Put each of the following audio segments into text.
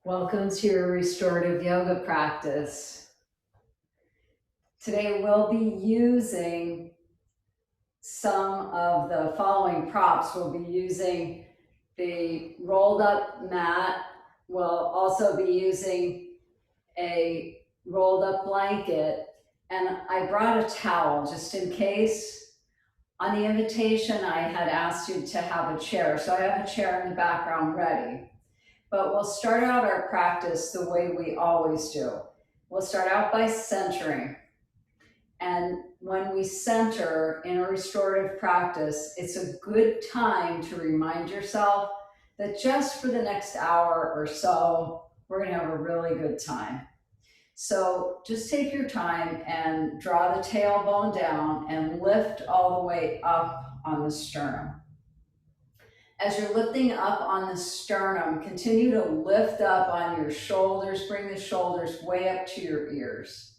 Welcome to your restorative yoga practice. Today we'll be using some of the following props. We'll be using the rolled up mat. We'll also be using a rolled up blanket. And I brought a towel just in case. On the invitation, I had asked you to have a chair. So I have a chair in the background ready. But we'll start out our practice the way we always do. We'll start out by centering. And when we center in a restorative practice, it's a good time to remind yourself that just for the next hour or so, we're going to have a really good time. So just take your time and draw the tailbone down and lift all the way up on the sternum. As you're lifting up on the sternum, continue to lift up on your shoulders, bring the shoulders way up to your ears.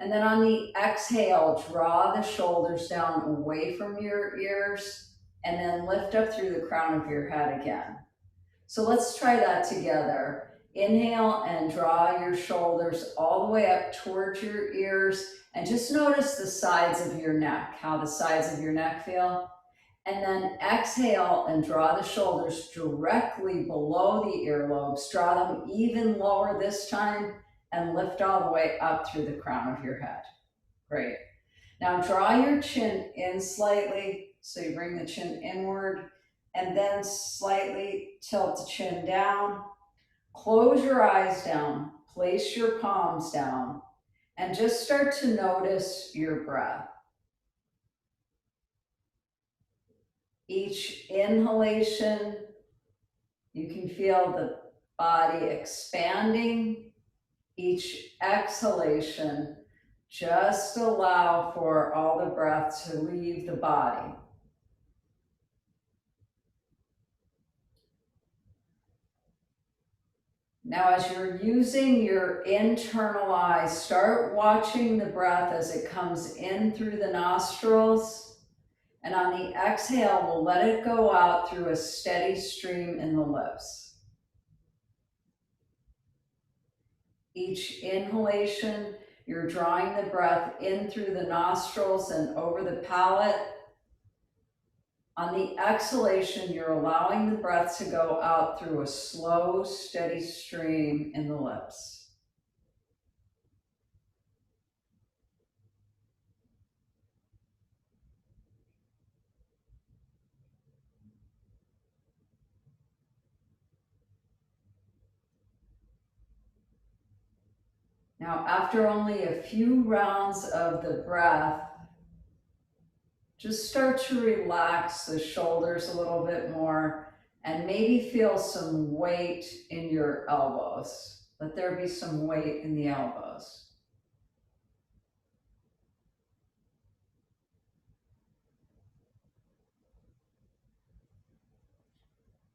And then on the exhale, draw the shoulders down away from your ears and then lift up through the crown of your head again. So let's try that together. Inhale and draw your shoulders all the way up towards your ears and just notice the sides of your neck, how the sides of your neck feel. And then exhale and draw the shoulders directly below the earlobes. Draw them even lower this time and lift all the way up through the crown of your head. Great. Now draw your chin in slightly. So you bring the chin inward and then slightly tilt the chin down. Close your eyes down. Place your palms down and just start to notice your breath. Each inhalation, you can feel the body expanding. Each exhalation, just allow for all the breath to leave the body. Now, as you're using your internal eyes, start watching the breath as it comes in through the nostrils. And on the exhale, we'll let it go out through a steady stream in the lips. Each inhalation, you're drawing the breath in through the nostrils and over the palate. On the exhalation, you're allowing the breath to go out through a slow, steady stream in the lips. Now, after only a few rounds of the breath, just start to relax the shoulders a little bit more and maybe feel some weight in your elbows. Let there be some weight in the elbows.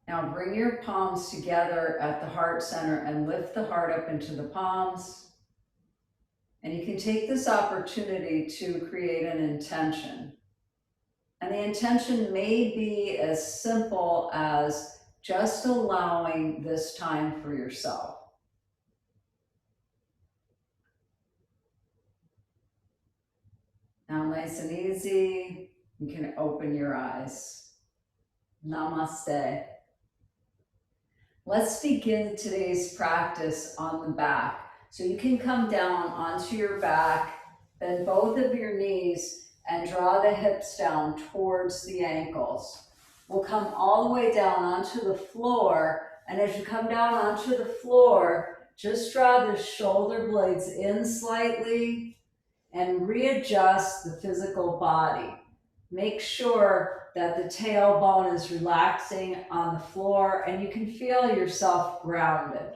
Now bring your palms together at the heart center and lift the heart up into the palms. And you can take this opportunity to create an intention. And the intention may be as simple as just allowing this time for yourself. Now, nice and easy, you can open your eyes. Namaste. Let's begin today's practice on the back. So you can come down onto your back, bend both of your knees, and draw the hips down towards the ankles. We'll come all the way down onto the floor, and as you come down onto the floor, just draw the shoulder blades in slightly and readjust the physical body. Make sure that the tailbone is relaxing on the floor and you can feel yourself grounded.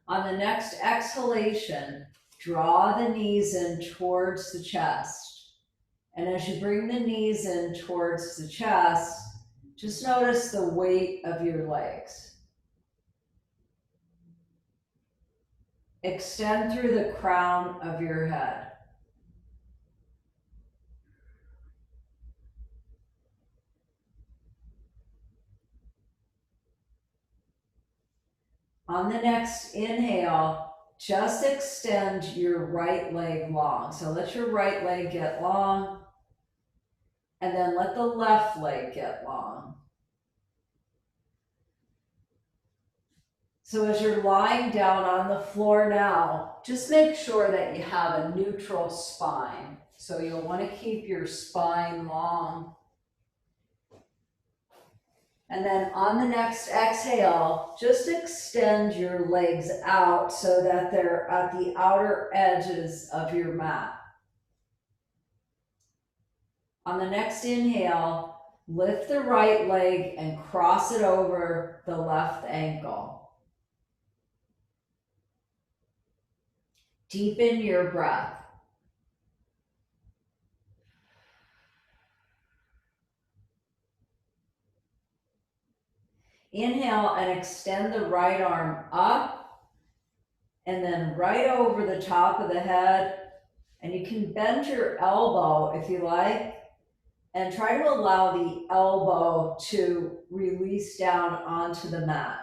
On the next exhalation, draw the knees in towards the chest. And as you bring the knees in towards the chest, just notice the weight of your legs. Extend through the crown of your head. On the next inhale, just extend your right leg long. So let your right leg get long, and then let the left leg get long. So as you're lying down on the floor now, just make sure that you have a neutral spine. So you'll want to keep your spine long. And then on the next exhale, just extend your legs out so that they're at the outer edges of your mat. On the next inhale, lift the right leg and cross it over the left ankle. Deepen your breath. Inhale and extend the right arm up and then right over the top of the head. And you can bend your elbow if you like, and try to allow the elbow to release down onto the mat.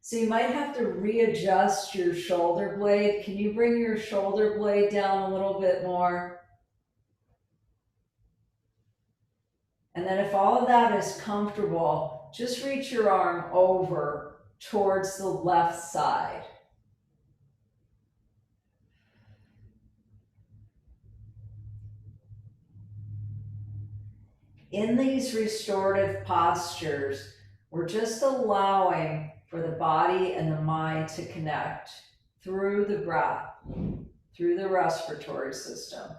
So you might have to readjust your shoulder blade. Can you bring your shoulder blade down a little bit more? And then if all of that is comfortable, just reach your arm over towards the left side. In these restorative postures, we're just allowing for the body and the mind to connect through the breath, through the respiratory system.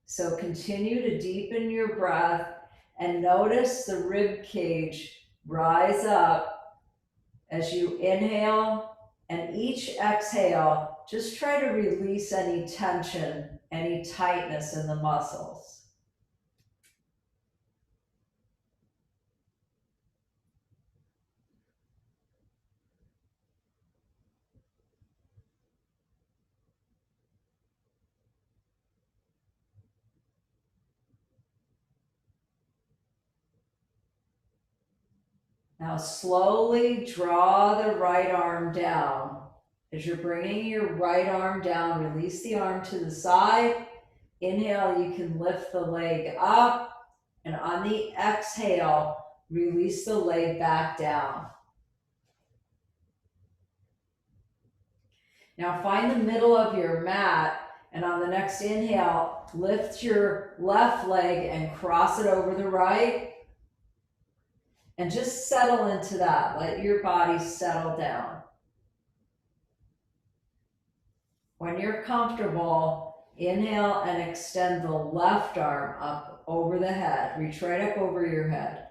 So continue to deepen your breath and notice the rib cage rise up as you inhale, and each exhale, just try to release any tension, any tightness in the muscles. Now slowly draw the right arm down. As you're bringing your right arm down, release the arm to the side. Inhale, you can lift the leg up, and on the exhale, release the leg back down. Now find the middle of your mat, and on the next inhale, lift your left leg and cross it over the right. And just settle into that. Let your body settle down. When you're comfortable, inhale and extend the left arm up over the head. Reach right up over your head.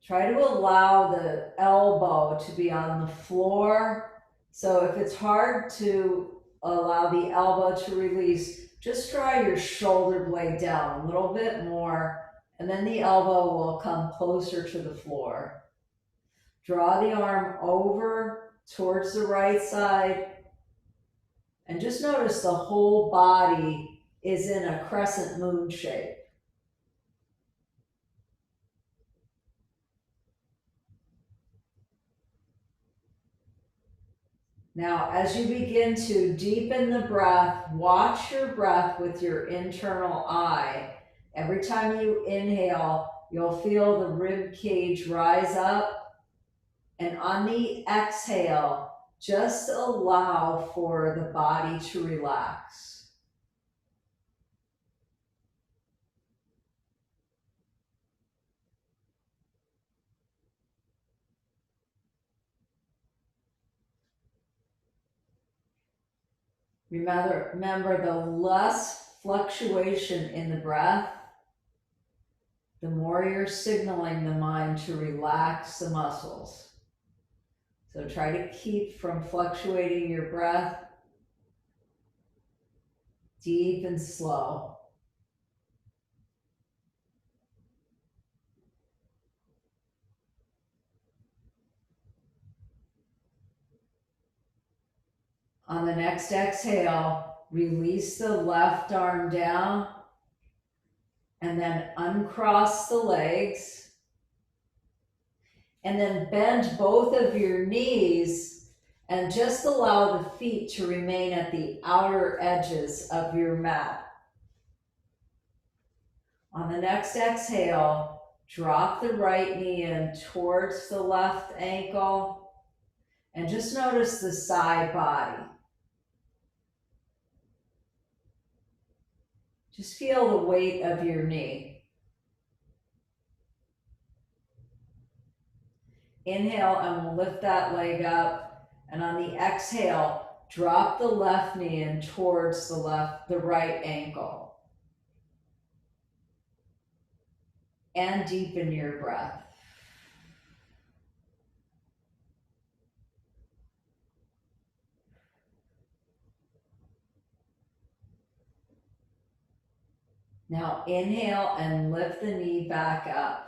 Try to allow the elbow to be on the floor. So if it's hard to allow the elbow to release, just draw your shoulder blade down a little bit more, and then the elbow will come closer to the floor. Draw the arm over towards the right side, and just notice the whole body is in a crescent moon shape. Now, as you begin to deepen the breath, watch your breath with your internal eye. Every time you inhale, you'll feel the rib cage rise up. And on the exhale, just allow for the body to relax. Remember, the less fluctuation in the breath, the more you're signaling the mind to relax the muscles. So try to keep from fluctuating your breath, deep and slow. On the next exhale, release the left arm down and then uncross the legs. And then bend both of your knees and just allow the feet to remain at the outer edges of your mat. On the next exhale, drop the right knee in towards the left ankle and just notice the side body. Just feel the weight of your knee. Inhale and we'll lift that leg up, and on the exhale, drop the left knee in towards the right ankle. And deepen your breath. Now inhale and lift the knee back up.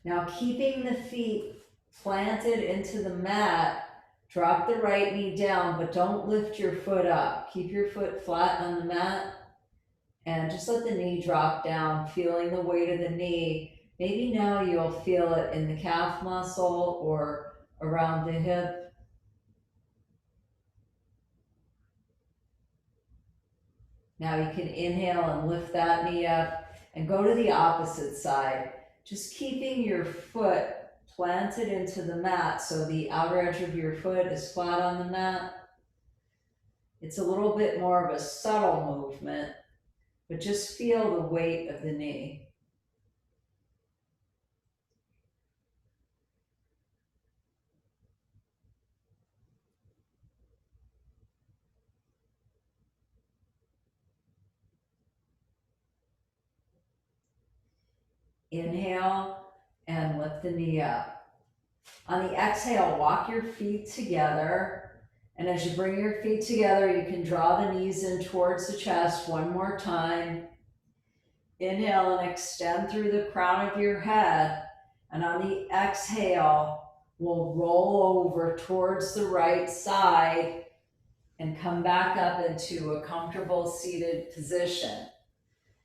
Now keeping the feet planted into the mat, drop the right knee down, but don't lift your foot up. Keep your foot flat on the mat and just let the knee drop down, feeling the weight of the knee. Maybe now you'll feel it in the calf muscle or around the hip. Now you can inhale and lift that knee up and go to the opposite side. Just keeping your foot planted into the mat so the outer edge of your foot is flat on the mat. It's a little bit more of a subtle movement, but just feel the weight of the knee. Inhale and lift the knee up. On the exhale, walk your feet together. And as you bring your feet together, you can draw the knees in towards the chest one more time. Inhale and extend through the crown of your head. And on the exhale, we'll roll over towards the right side and come back up into a comfortable seated position.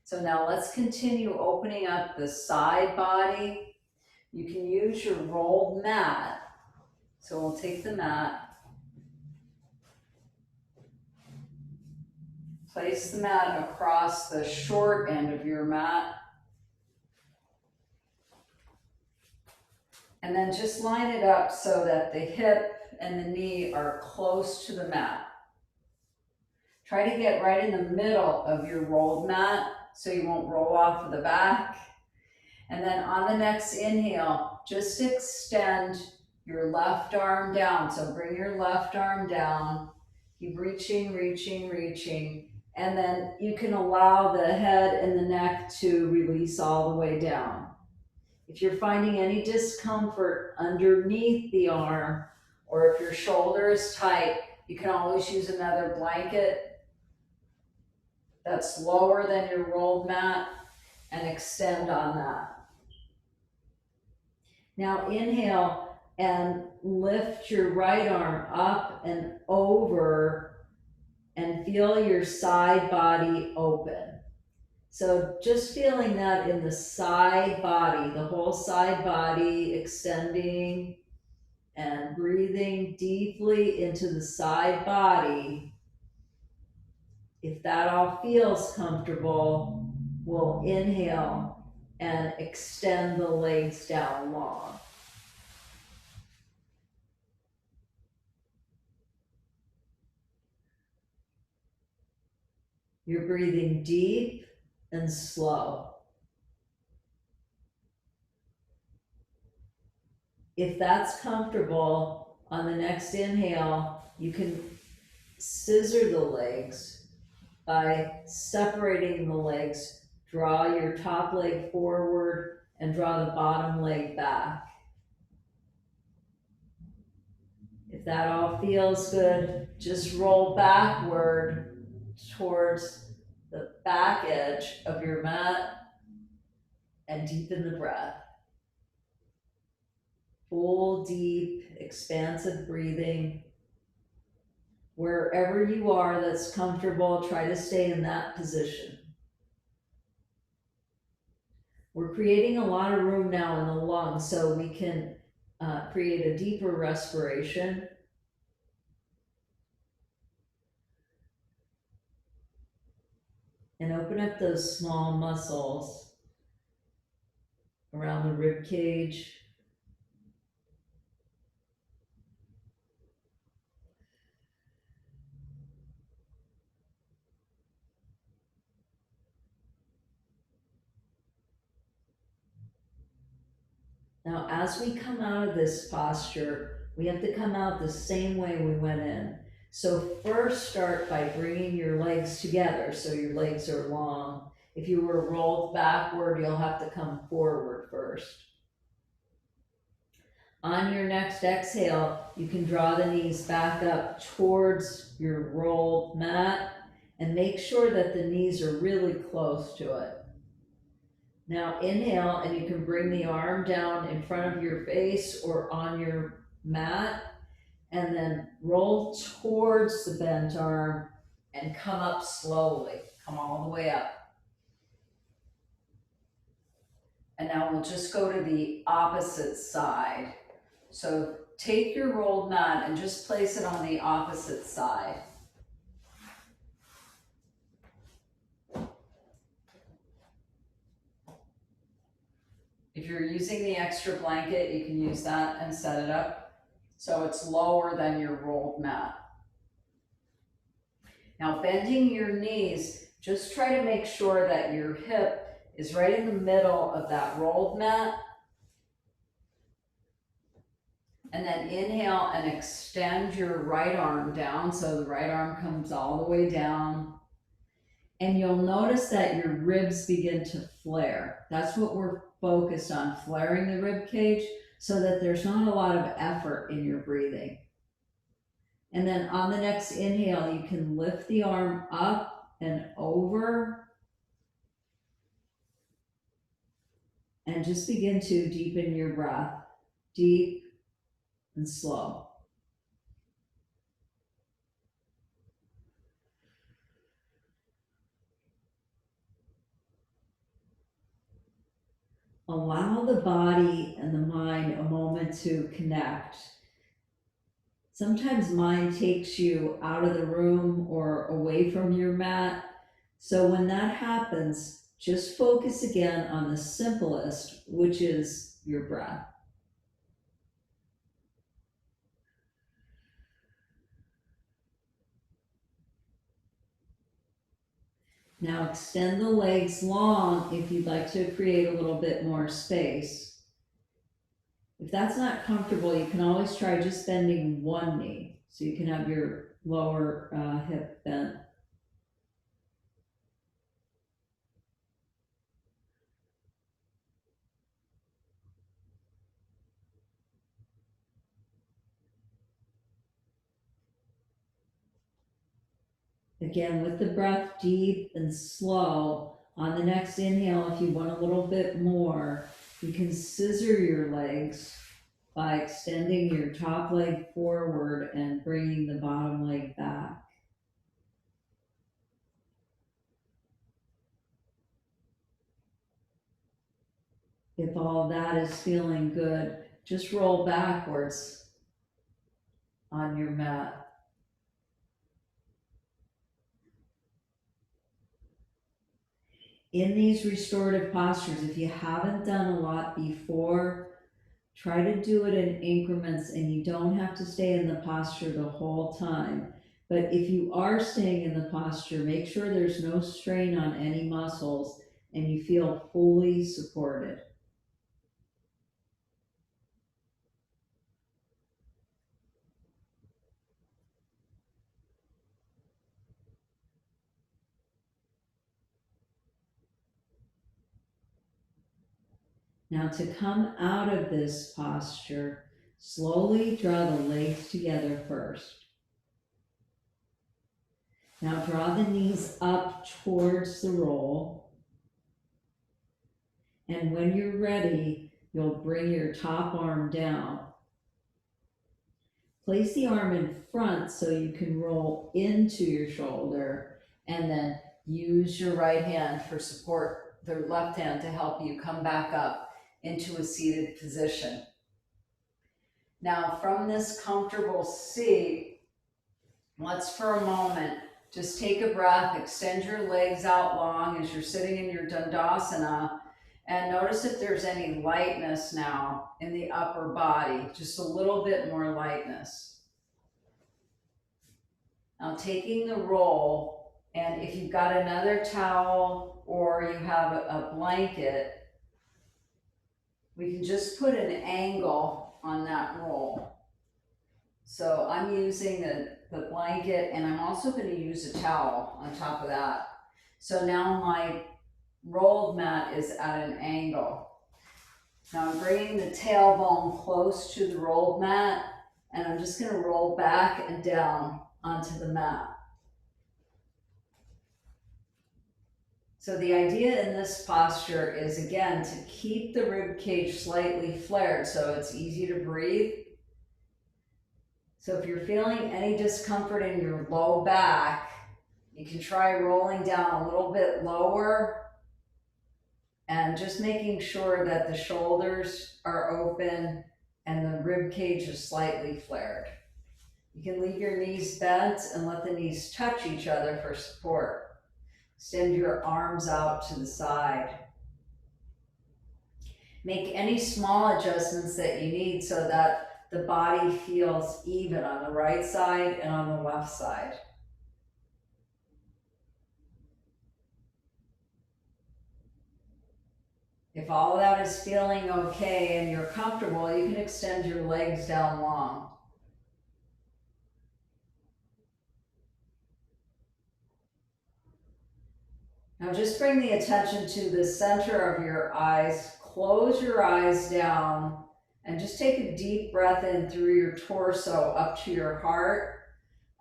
So now let's continue opening up the side body. You can use your rolled mat. So we'll take the mat, place the mat across the short end of your mat, and then just line it up so that the hip and the knee are close to the mat. Try to get right in the middle of your rolled mat so you won't roll off of the back. And then on the next inhale, just extend your left arm down. So bring your left arm down. Keep reaching, reaching, reaching. And then you can allow the head and the neck to release all the way down. If you're finding any discomfort underneath the arm, or if your shoulder is tight, you can always use another blanket that's lower than your rolled mat and extend on that. Now inhale and lift your right arm up and over and feel your side body open. So just feeling that in the side body, the whole side body extending and breathing deeply into the side body. If that all feels comfortable, we'll inhale and extend the legs down long. You're breathing deep and slow. If that's comfortable, on the next inhale, you can scissor the legs by separating the legs. Draw your top leg forward and draw the bottom leg back. If that all feels good, just roll backward towards the back edge of your mat and deepen the breath. Full, deep, expansive breathing. Wherever you are that's comfortable, try to stay in that position. We're creating a lot of room now in the lungs so we can create a deeper respiration. And open up those small muscles around the rib cage. Now, as we come out of this posture, we have to come out the same way we went in. So, first start by bringing your legs together so your legs are long. If you were rolled backward, you'll have to come forward first. On your next exhale, you can draw the knees back up towards your rolled mat and make sure that the knees are really close to it. Now inhale, and you can bring the arm down in front of your face or on your mat, and then roll towards the bent arm and come up slowly. Come all the way up. And now we'll just go to the opposite side. So take your rolled mat and just place it on the opposite side. If you're using the extra blanket, you can use that and set it up so it's lower than your rolled mat. Now bending your knees, just try to make sure that your hip is right in the middle of that rolled mat. And then inhale and extend your right arm down so the right arm comes all the way down. And you'll notice that your ribs begin to flare. That's what we're focused on, flaring the rib cage so that there's not a lot of effort in your breathing. And then on the next inhale, you can lift the arm up and over and just begin to deepen your breath, deep and slow. Allow the body and the mind a moment to connect. Sometimes mind takes you out of the room or away from your mat. So when that happens, just focus again on the simplest, which is your breath. Now extend the legs long if you'd like to create a little bit more space. If that's not comfortable, you can always try just bending one knee so you can have your lower hip bent. Again, with the breath deep and slow. On the next inhale, if you want a little bit more, you can scissor your legs by extending your top leg forward and bringing the bottom leg back. If all that is feeling good, just roll backwards on your mat. In these restorative postures, if you haven't done a lot before, try to do it in increments, and you don't have to stay in the posture the whole time. But if you are staying in the posture, make sure there's no strain on any muscles and you feel fully supported. Now to come out of this posture, slowly draw the legs together first. Now draw the knees up towards the roll. And when you're ready, you'll bring your top arm down. Place the arm in front so you can roll into your shoulder, and then use your right hand for support their left hand to help you come back up into a seated position. Now from this comfortable seat, let's for a moment just take a breath, extend your legs out long as you're sitting in your Dandasana, and notice if there's any lightness now in the upper body, just a little bit more lightness. Now taking the roll, and if you've got another towel or you have a blanket, we can just put an angle on that roll. So I'm using the blanket, and I'm also going to use a towel on top of that. So now my rolled mat is at an angle. Now I'm bringing the tailbone close to the rolled mat, and I'm just going to roll back and down onto the mat. So the idea in this posture is, again, to keep the rib cage slightly flared so it's easy to breathe. So if you're feeling any discomfort in your low back, you can try rolling down a little bit lower and just making sure that the shoulders are open and the rib cage is slightly flared. You can leave your knees bent and let the knees touch each other for support. Extend your arms out to the side. Make any small adjustments that you need so that the body feels even on the right side and on the left side. If all of that is feeling okay and you're comfortable, you can extend your legs down long. Now just bring the attention to the center of your eyes. Close your eyes down and just take a deep breath in through your torso up to your heart.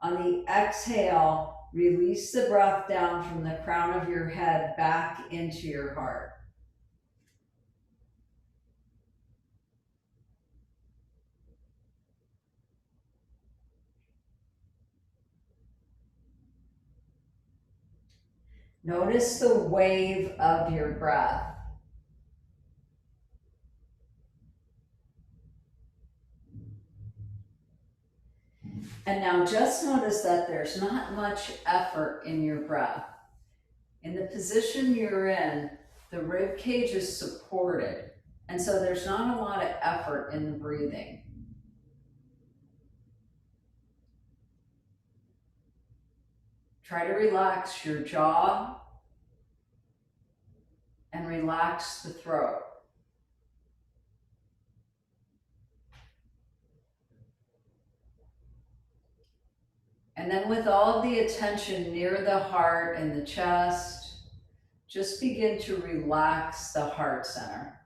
On the exhale, release the breath down from the crown of your head back into your heart. Notice the wave of your breath. And now just notice that there's not much effort in your breath. In the position you're in, the rib cage is supported, and so there's not a lot of effort in the breathing. Try to relax your jaw and relax the throat. And then with all of the attention near the heart and the chest, just begin to relax the heart center.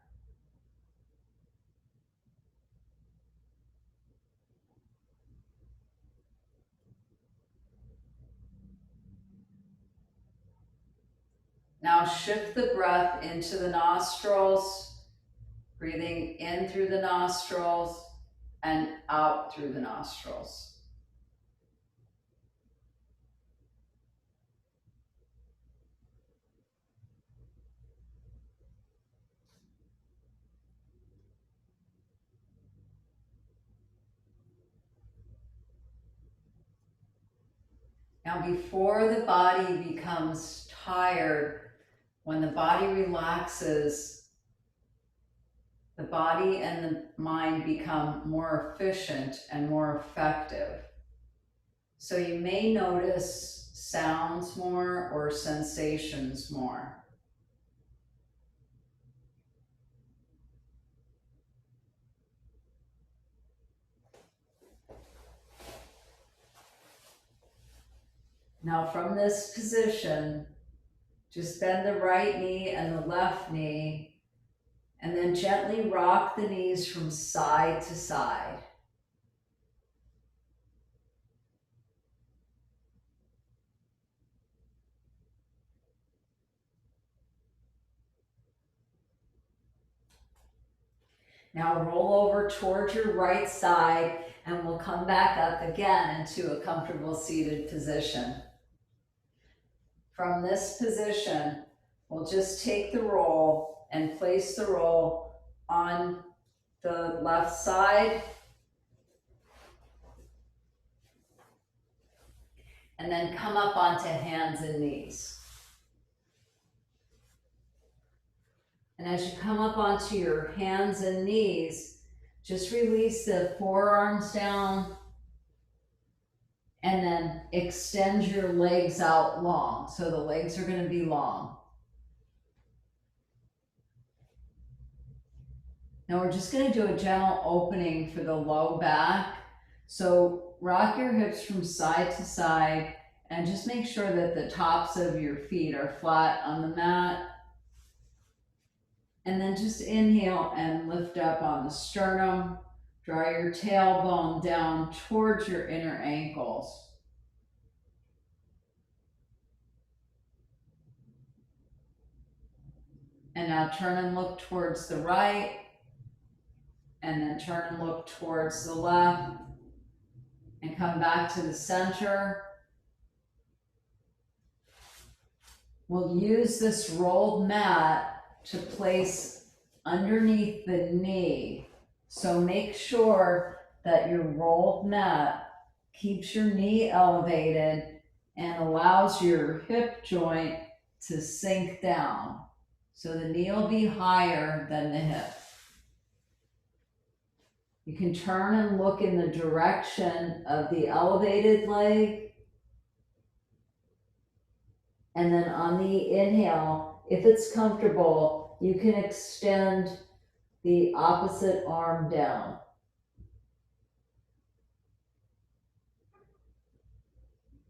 Now shift the breath into the nostrils, breathing in through the nostrils and out through the nostrils. Now before the body becomes tired, when the body relaxes, the body and the mind become more efficient and more effective. So you may notice sounds more or sensations more. Now from this position, just bend the right knee and the left knee, and then gently rock the knees from side to side. Now roll over towards your right side, and we'll come back up again into a comfortable seated position. From this position, We'll just take the roll and place the roll on the left side, and then come up onto hands and knees. And as you come up onto your hands and knees, just release the forearms down and then extend your legs out long. So the legs are going to be long. Now we're just going to do a gentle opening for the low back. So rock your hips from side to side and just make sure that the tops of your feet are flat on the mat. And then just inhale and lift up on the sternum. Draw your tailbone down towards your inner ankles. And now turn and look towards the right. And then turn and look towards the left. And come back to the center. We'll use this rolled mat to place underneath the knee. So make sure that your rolled mat keeps your knee elevated and allows your hip joint to sink down. So the knee will be higher than the hip. You can turn and look in the direction of the elevated leg. And then on the inhale, if it's comfortable, you can extend the opposite arm down.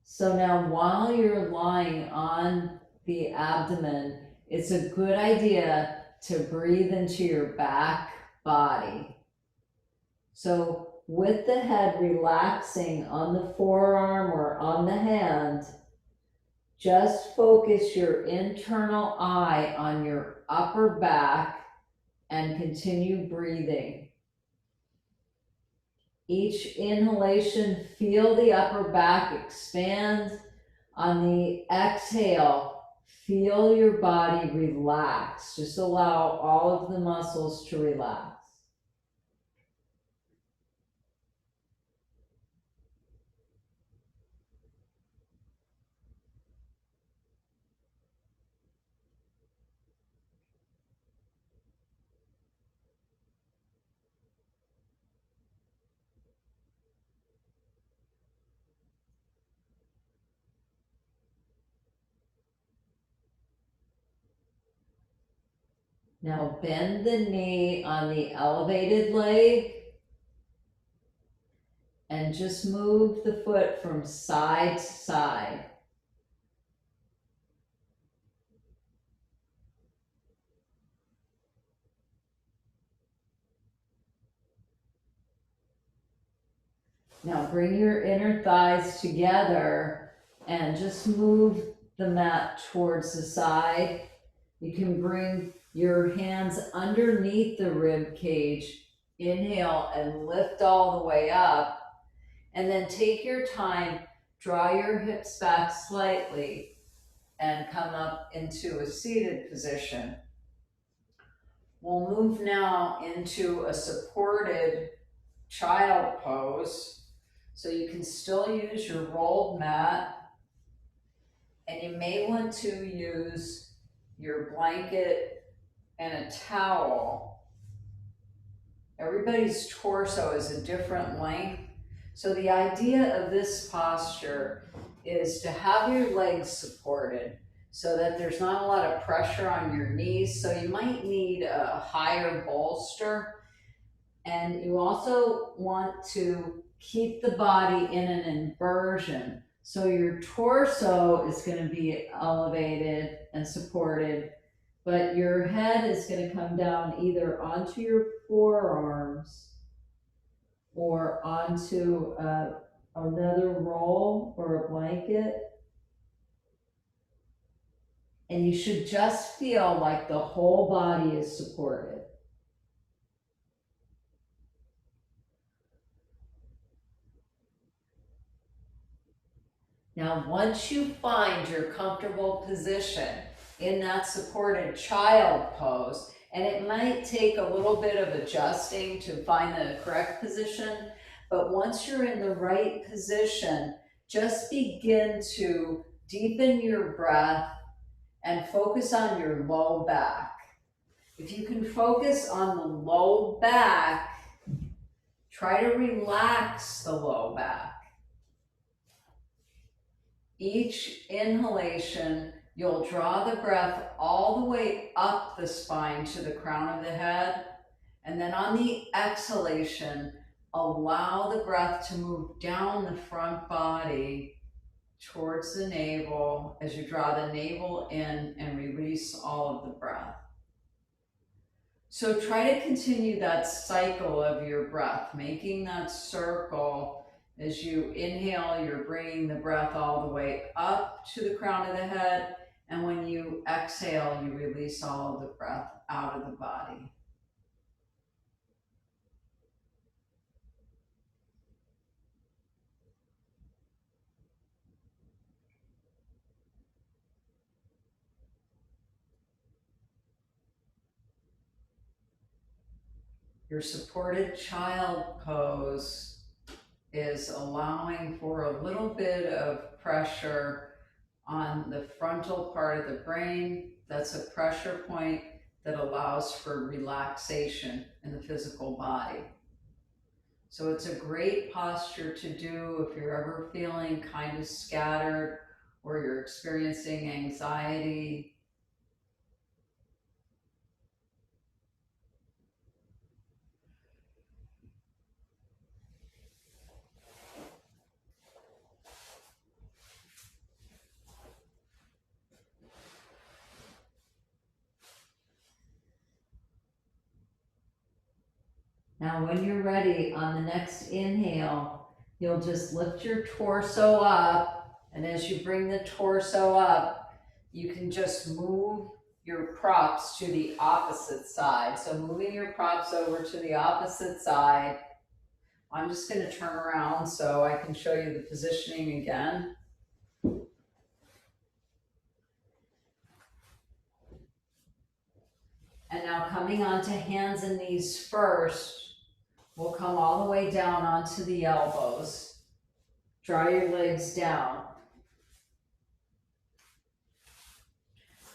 So now while you're lying on the abdomen, it's a good idea to breathe into your back body. So with the head relaxing on the forearm or on the hand, just focus your internal eye on your upper back and continue breathing. Each inhalation, feel the upper back expand. On the exhale, feel your body relax. Just allow all of the muscles to relax. Now bend the knee on the elevated leg and just move the foot from side to side. Now bring your inner thighs together and just move the mat towards the side. You can bring your hands underneath the rib cage. Inhale and lift all the way up. And then take your time, draw your hips back slightly and come up into a seated position. We'll move now into a supported child pose. So you can still use your rolled mat, and you may want to use your blanket and a towel. Everybody's torso is a different length. So the idea of this posture is to have your legs supported so that there's not a lot of pressure on your knees. So you might need a higher bolster. And you also want to keep the body in an inversion. So your torso is going to be elevated and supported, but your head is going to come down either onto your forearms or onto another roll or a blanket. And you should just feel like the whole body is supported. Now, once you find your comfortable position, in that supported child pose. And it might take a little bit of adjusting to find the correct position, but once you're in the right position, just begin to deepen your breath and focus on your low back. If you can focus on the low back, try to relax the low back. Each inhalation, you'll draw the breath all the way up the spine to the crown of the head. And then on the exhalation, allow the breath to move down the front body towards the navel as you draw the navel in and release all of the breath. So try to continue that cycle of your breath, making that circle. As you inhale, you're bringing the breath all the way up to the crown of the head. And when you exhale, you release all of the breath out of the body. Your supported child pose is allowing for a little bit of pressure on the frontal part of the brain. That's a pressure point that allows for relaxation in the physical body. So it's a great posture to do if you're ever feeling kind of scattered or you're experiencing anxiety. Now, when you're ready, on the next inhale, you'll just lift your torso up. And as you bring the torso up, you can just move your props to the opposite side. So moving your props over to the opposite side. I'm just going to turn around so I can show you the positioning again. And now coming onto hands and knees first, we'll come all the way down onto the elbows. Draw your legs down.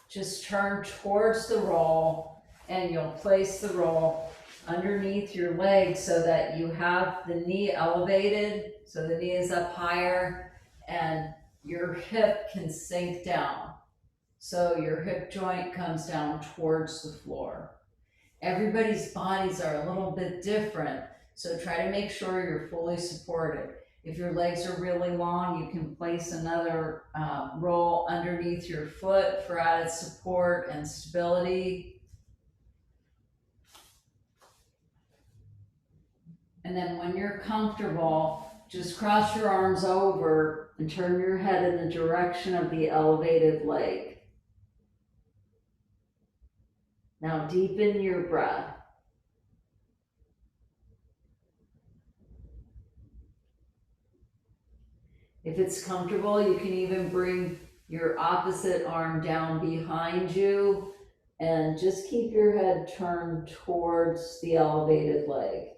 Just turn towards the roll and you'll place the roll underneath your leg so that you have the knee elevated, so the knee is up higher and your hip can sink down. So your hip joint comes down towards the floor. Everybody's bodies are a little bit different, so try to make sure you're fully supported. If your legs are really long, you can place another roll underneath your foot for added support and stability. And then when you're comfortable, just cross your arms over and turn your head in the direction of the elevated leg. Now deepen your breath. If it's comfortable, you can even bring your opposite arm down behind you and just keep your head turned towards the elevated leg.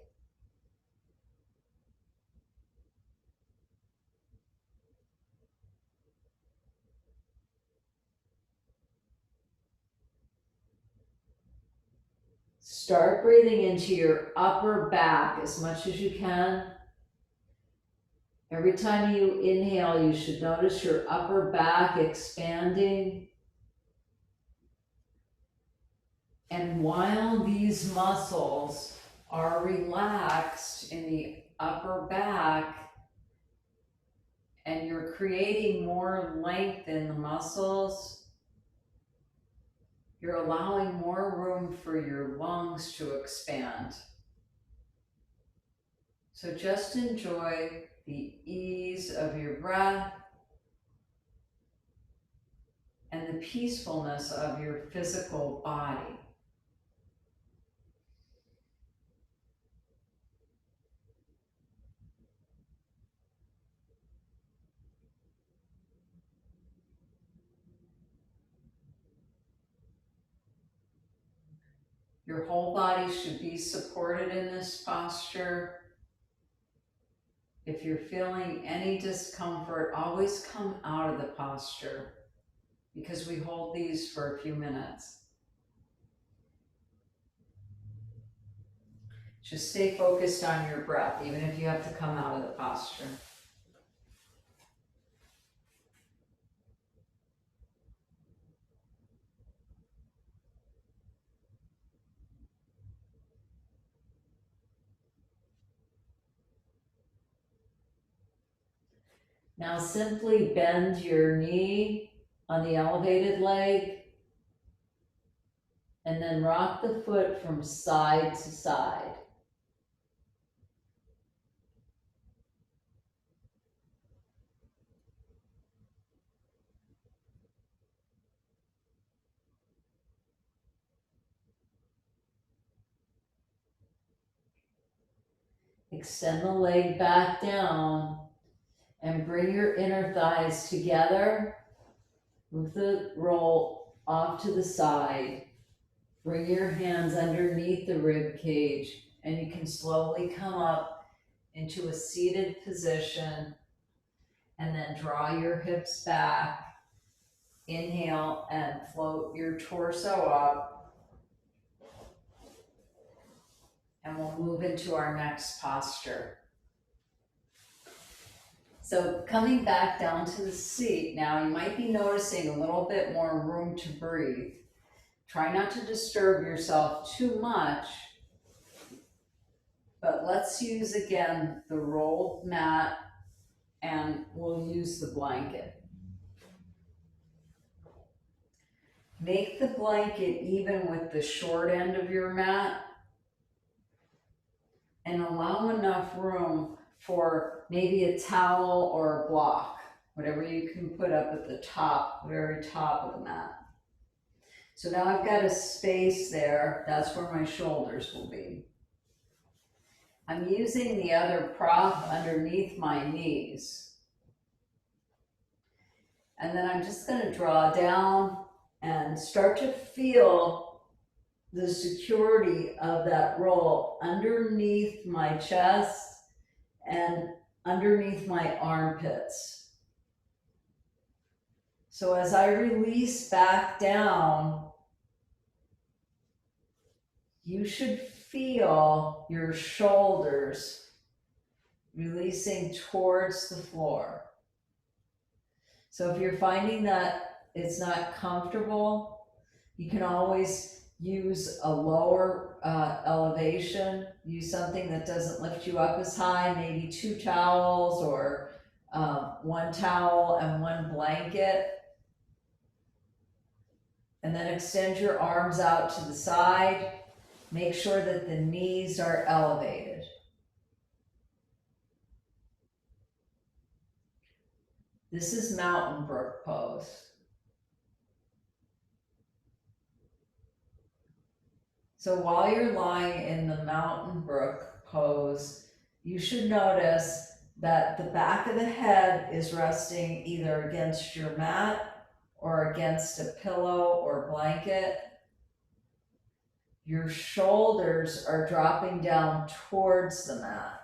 Start breathing into your upper back as much as you can. Every time you inhale, you should notice your upper back expanding. And while these muscles are relaxed in the upper back, and you're creating more length in the muscles, you're allowing more room for your lungs to expand. So just enjoy the ease of your breath and the peacefulness of your physical body. Your whole body should be supported in this posture. If you're feeling any discomfort, always come out of the posture because we hold these for a few minutes. Just stay focused on your breath, even if you have to come out of the posture. Now simply bend your knee on the elevated leg and then rock the foot from side to side. Extend the leg back down and bring your inner thighs together. Move the roll off to the side. Bring your hands underneath the rib cage and you can slowly come up into a seated position and then draw your hips back. Inhale and float your torso up. And we'll move into our next posture. So coming back down to the seat, now you might be noticing a little bit more room to breathe. Try not to disturb yourself too much, but let's use again the rolled mat and we'll use the blanket. Make the blanket even with the short end of your mat and allow enough room for maybe a towel or a block, whatever you can put up at the top, very top of the mat. So now I've got a space there, that's where my shoulders will be. I'm using the other prop underneath my knees. And then I'm just going to draw down and start to feel the security of that roll underneath my chest and underneath my armpits. So as I release back down, you should feel your shoulders releasing towards the floor. So if you're finding that it's not comfortable, you can always use a lower elevation. Use something that doesn't lift you up as high, maybe 2 towels or 1 towel and 1 blanket. And then extend your arms out to the side. Make sure that the knees are elevated. This is mountain brook pose. So while you're lying in the mountain brook pose, you should notice that the back of the head is resting either against your mat or against a pillow or blanket. Your shoulders are dropping down towards the mat.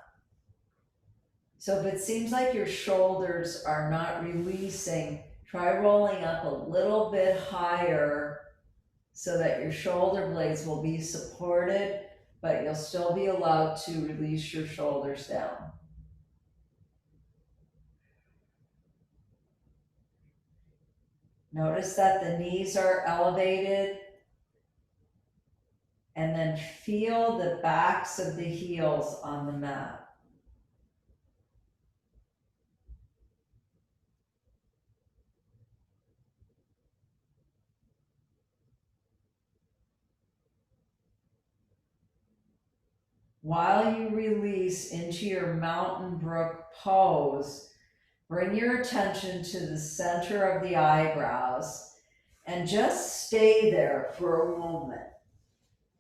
So if it seems like your shoulders are not releasing, try rolling up a little bit higher so that your shoulder blades will be supported, but you'll still be allowed to release your shoulders down. Notice that the knees are elevated, and then feel the backs of the heels on the mat. While you release into your mountain brook pose, bring your attention to the center of the eyebrows and just stay there for a moment.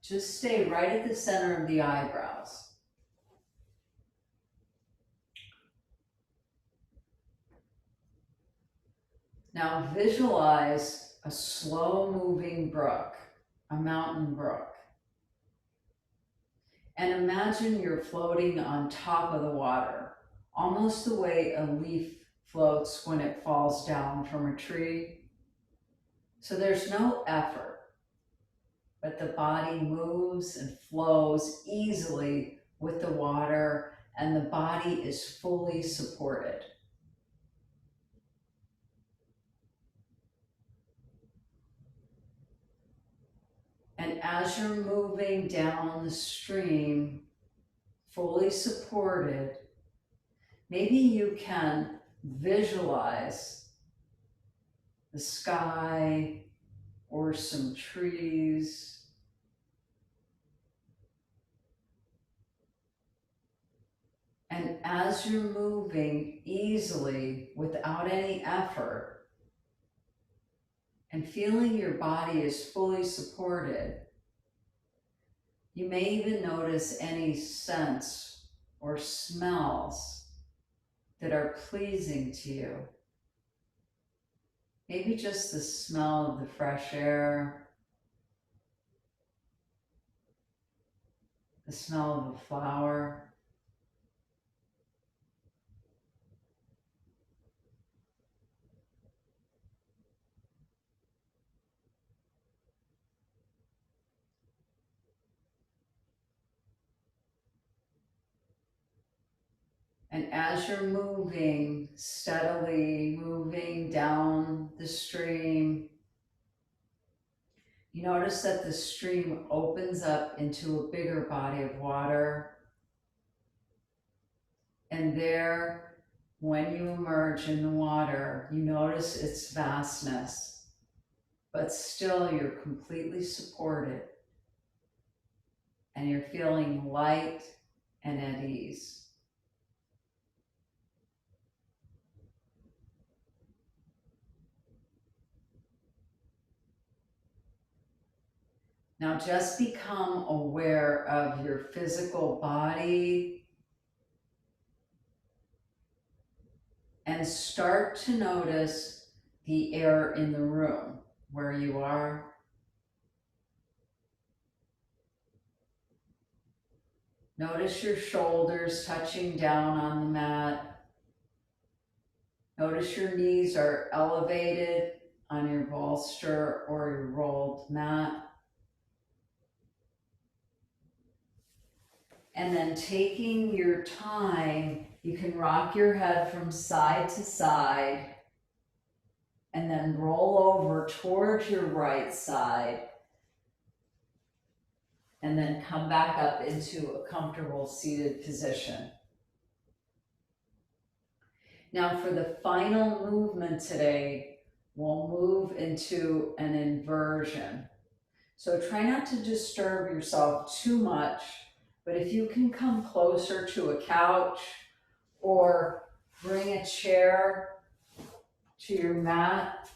Just stay right at the center of the eyebrows. Now visualize a slow moving brook, a mountain brook. And imagine you're floating on top of the water, almost the way a leaf floats when it falls down from a tree. So there's no effort, but the body moves and flows easily with the water, and the body is fully supported. And as you're moving down the stream, fully supported, maybe you can visualize the sky or some trees. And as you're moving easily without any effort, and feeling your body is fully supported, you may even notice any scents or smells that are pleasing to you. Maybe just the smell of the fresh air, the smell of a flower. And as you're moving, steadily moving down the stream, you notice that the stream opens up into a bigger body of water. And there, when you emerge in the water, you notice its vastness, but still you're completely supported and you're feeling light and at ease. Now just become aware of your physical body and start to notice the air in the room where you are. Notice your shoulders touching down on the mat. Notice your knees are elevated on your bolster or your rolled mat. And then taking your time, you can rock your head from side to side and then roll over towards your right side and then come back up into a comfortable seated position. Now for the final movement today, we'll move into an inversion. So try not to disturb yourself too much, but if you can come closer to a couch or bring a chair to your mat.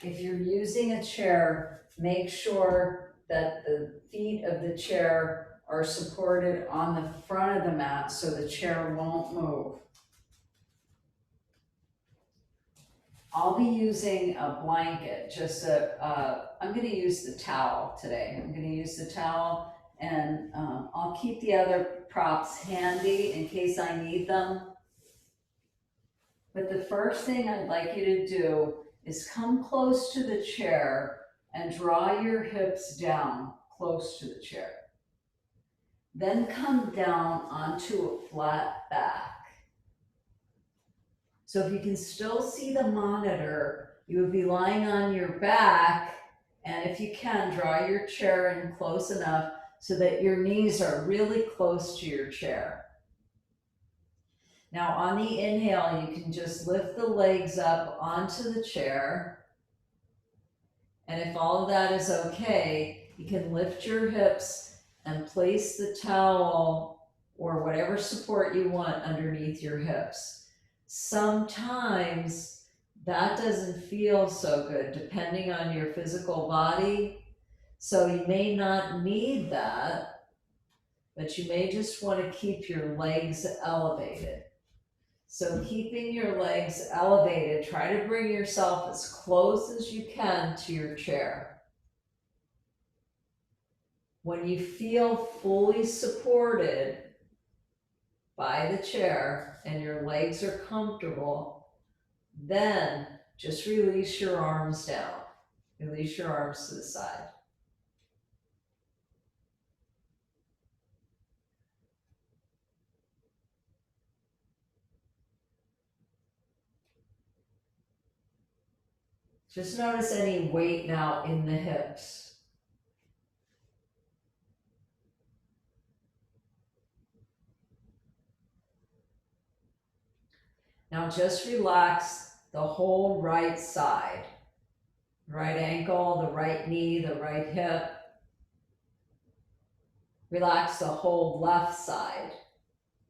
If you're using a chair, make sure that the feet of the chair are supported on the front of the mat so the chair won't move. I'll be using a blanket, I'm going to use the towel today. I'm going to use the towel and I'll keep the other props handy in case I need them. But the first thing I'd like you to do is come close to the chair and draw your hips down close to the chair. Then come down onto a flat back. So if you can still see the monitor, you would be lying on your back, and if you can, draw your chair in close enough so that your knees are really close to your chair. Now on the inhale, you can just lift the legs up onto the chair. And if all of that is okay, you can lift your hips and place the towel or whatever support you want underneath your hips. Sometimes that doesn't feel so good depending on your physical body. So you may not need that, but you may just want to keep your legs elevated. So keeping your legs elevated, try to bring yourself as close as you can to your chair. When you feel fully supported by the chair and your legs are comfortable, then just release your arms down. Release your arms to the side. Just notice any weight now in the hips. Now just relax the whole right side. Right ankle, the right knee, the right hip. Relax the whole left side.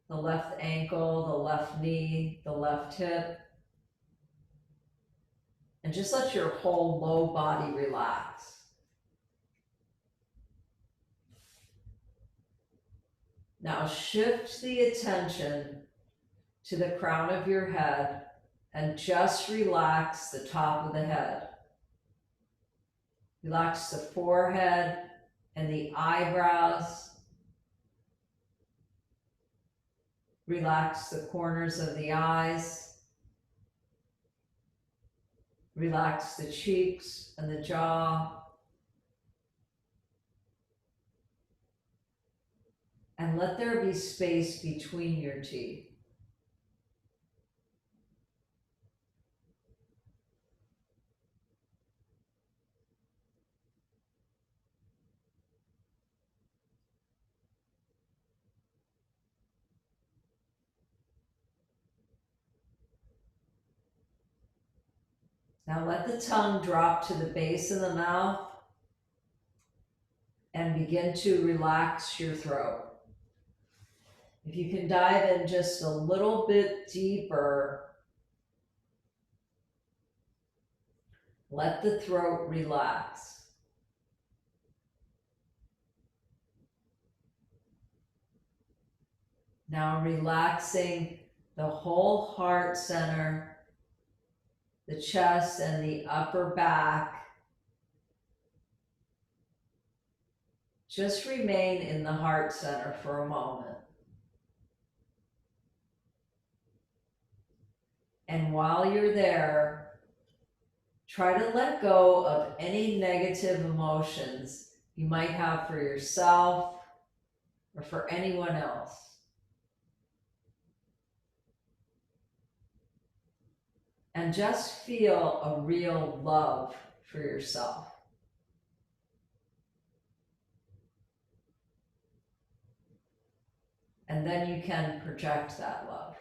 The left ankle, the left knee, the left hip. And just let your whole low body relax. Now shift the attention to the crown of your head and just relax the top of the head. Relax the forehead and the eyebrows. Relax the corners of the eyes. Relax the cheeks and the jaw. And let there be space between your teeth. Now let the tongue drop to the base of the mouth and begin to relax your throat. If you can dive in just a little bit deeper, let the throat relax. Now relaxing the whole heart center, the chest and the upper back. Just remain in the heart center for a moment. And while you're there, try to let go of any negative emotions you might have for yourself or for anyone else. And just feel a real love for yourself. And then you can project that love.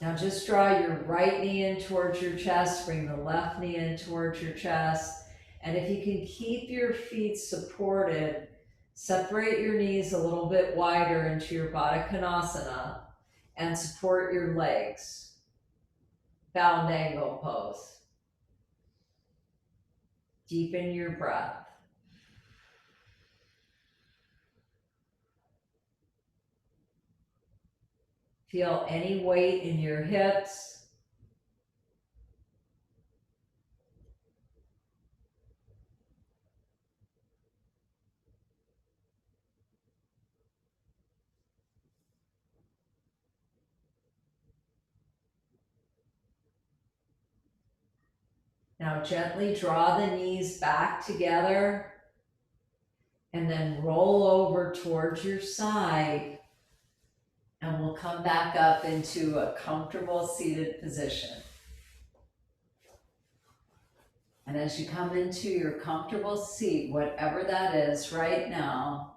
Now just draw your right knee in towards your chest, bring the left knee in towards your chest. And if you can keep your feet supported, separate your knees a little bit wider into your Baddha Konasana and support your legs. Bound angle pose. Deepen your breath. Feel any weight in your hips. Now gently draw the knees back together and then roll over towards your side, and we'll come back up into a comfortable seated position. And as you come into your comfortable seat, whatever that is right now,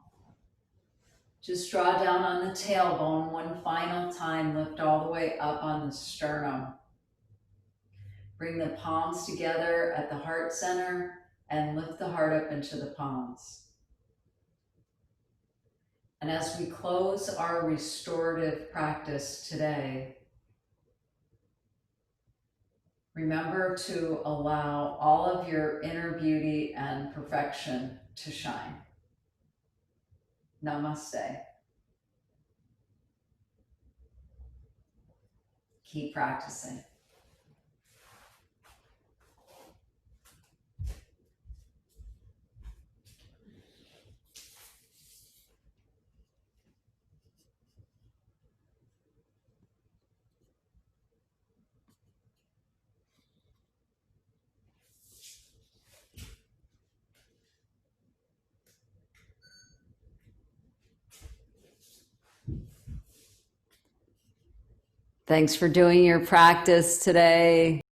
just draw down on the tailbone one final time, lift all the way up on the sternum. Bring the palms together at the heart center and lift the heart up into the palms. And as we close our restorative practice today, remember to allow all of your inner beauty and perfection to shine. Namaste. keep practicing. Thanks for doing your practice today.